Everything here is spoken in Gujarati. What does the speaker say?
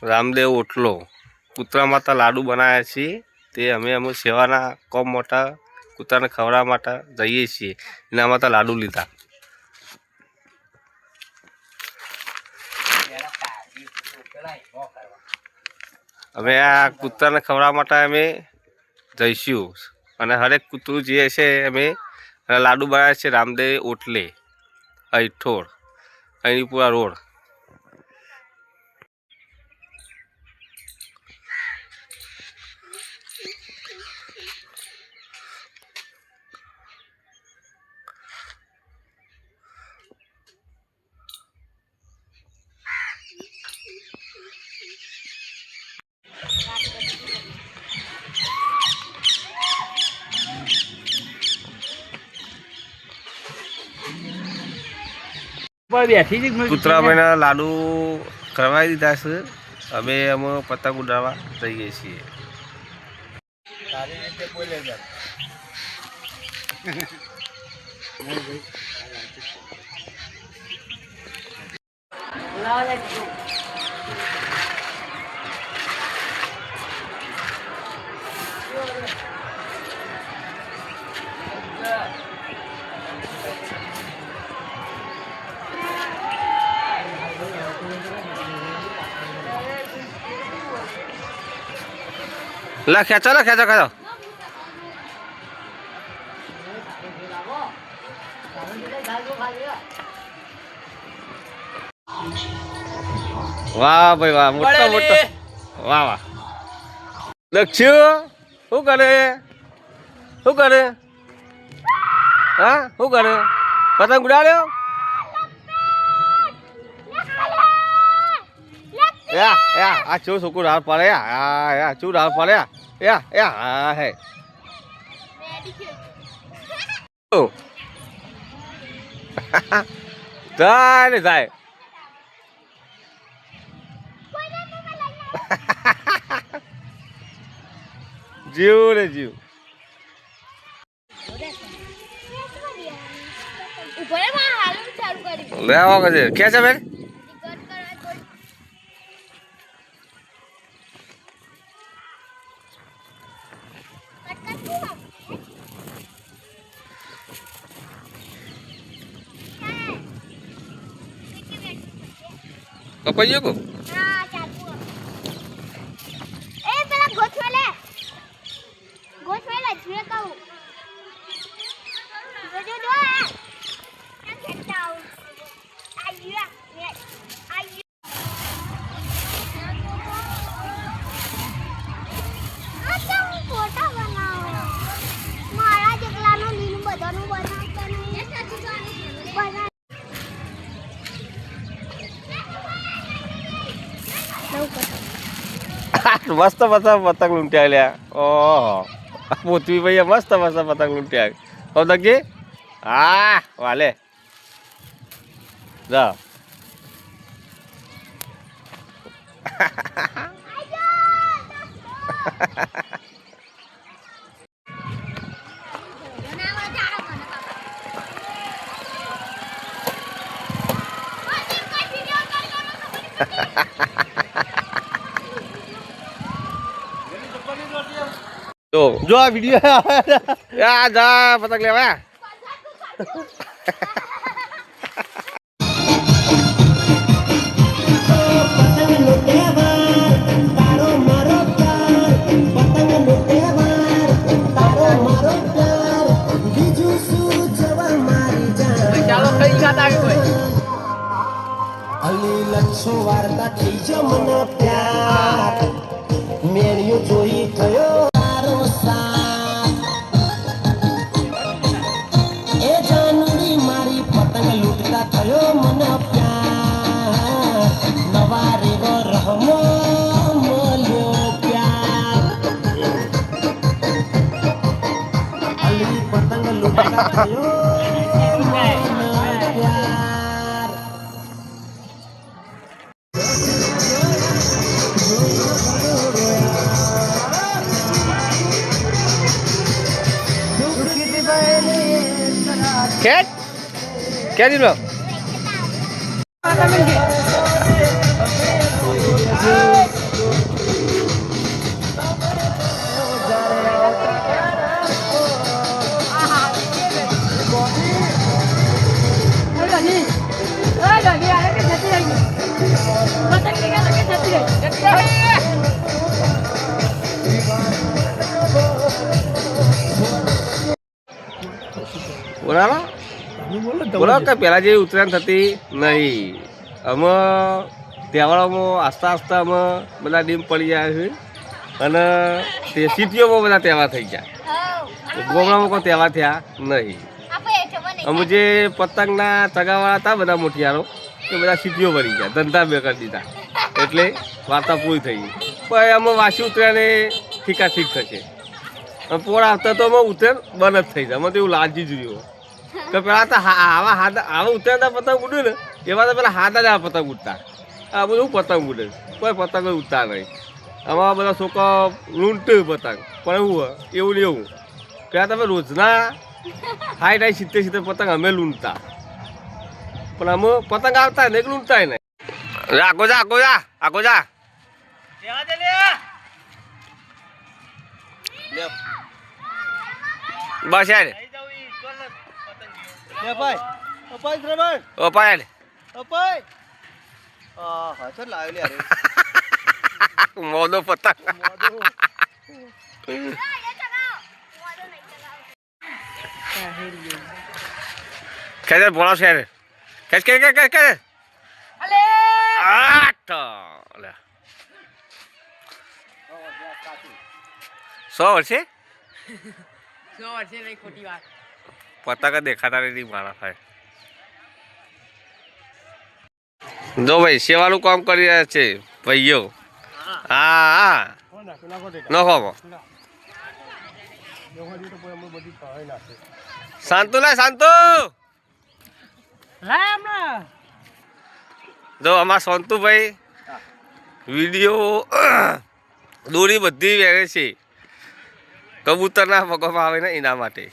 રામદેવ ઓટલો કૂતરા માતા લાડુ બનાવ્યા છીએ તે અમે સેવાના કોમ મોટા કૂતરાને ખવડાવવા માટે જઈએ છીએ એના માટે લાડુ લીધા. અમે આ કૂતરાને ખવડાવવા માટે અમે જઈશું અને હરેક કૂતરું જે છે અમે લાડુ બનાવ્યા છે રામદેવ ઓટલે અઠોડ અણીપુરા રોડ. કૂતરા ભાઈના લાડુ કરવાઈ દીધા છે. અમે પતંગ ઉડાડવા જઈએ છીએ. ला खेचो ला खेचो खेचो. वाह भाई वाह मोटो मोटो वाह वाह. दक्षु શું કરે હા શું કરે પતંગ ઉડાડ્યો યા યા આ ચો છોકરો રાહ પડે યા યા ચો રાહ પડે યા યા હા હે જાય ને જાય જીવ રે જીવ લે આવો કે ક્યાં છે બેન કપાઈ ગયો હા ચાલુ એ પેલા ગોઠવેલે જીવે કહું જો જો આ ખેંચતા આવું આયા આ તો ફોટો બનાવો મારા જેટલાનો લીલું બધાનું બનાવતા નહીં બના મસ્ત મસ્ત પતંગ લૂંટ્યા લ્યા ઓહો પૃથ્વી ભાઈ મસ્ત મસ્ત પતંગ લૂંટ્યા કહો તકી હા વાલે જા જો આ વિડિયો આ જા પતંગ લેવા ચાલો કઈ ખાતા કોઈ અલી લક્ષો વાર્તા થઈ જ મને પ્યાર મેરિયો જોઈ થયો ખેંચ ખેંચી લો. બોલો કે પેલા જેવી ઉત્તરાયણ થતી નહીં. અમે તહેવારોમાં આસ્તા આસ્તા અમે બધા ડીમ પડી ગયા છે અને તે સિટીઓમાં બધા તહેવાર થઈ ગયા. ગામડામાં કોઈ તહેવાર થયા નહીં. અમે જે પતંગના ચગાવાળા હતા બધા મોટિયારો એ બધા સિટીઓ ભરી ગયા, ધંધા બે કરી દીધા. એટલે વાર્તા પૂરી થઈ ગઈ. પણ અમે વાસી ઉતર્યાને ઠીકા ઠીક થશે. પોળ આવતા તો અમે ઉતરાયણ બંધ જ થઈ જાય. અમે તો એવું લાલજી જોયું કે પેલા તો આવા ઉતરાયણના પતંગ ઉડ્યું ને એવા તો પેલા હાથા જ આ પતંગ ઉડતા. આ બધું પતંગ ઉડે, કોઈ પતંગ ઉડતા નહીં. આમાં બધા છોકરા લૂંટે પતંગ. પણ એવું ને એવું પેલા તમે રોજના 60-70 પતંગ અમે લૂંટતા. પણ અમે પતંગ આવતા ને લૂંટતા નહીં. આગો જા આગો જા આગો જા. બસ યાર મોદો પતંગ ખેંચે બોલાવ છે ખેંચ કે વર્ષે પતંગ દેખાતા નહીં મારા થાય. જો ભાઈ સેવાનું કામ કરી રહ્યા છે ભાઈઓ. હા નખો શાંતુ લે શાંતુ. જો અમારા શાંતુભાઈ વિડીયો દોરી બધી વેરે છે કબૂતરના પગમાં આવે ને એના માટે.